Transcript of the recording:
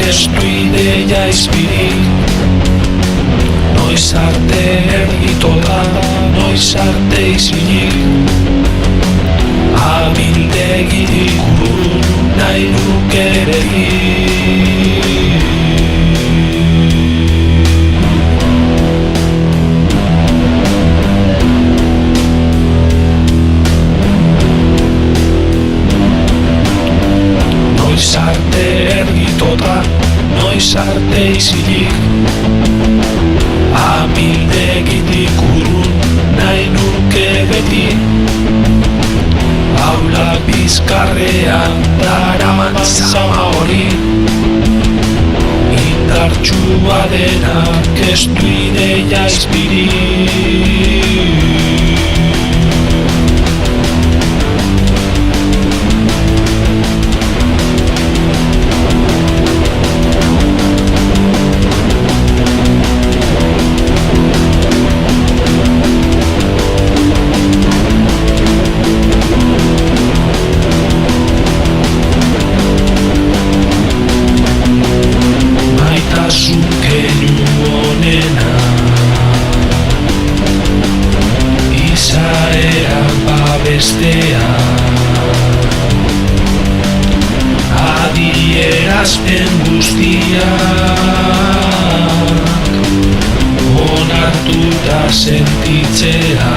ez du ideia izpirik. Noiz arte ergitoa, noiz arte izinik. Abildegirik urrun nahi nuke berik. Noiz arte ergitota, noiz arte izilik. Abildegitik urrun nahi nuke beti. Aula bizkarrean daraman zama hori. Indartsua denak ez du ideia izpirik. Bestea adierazpen guztiak onartuta sentitzea.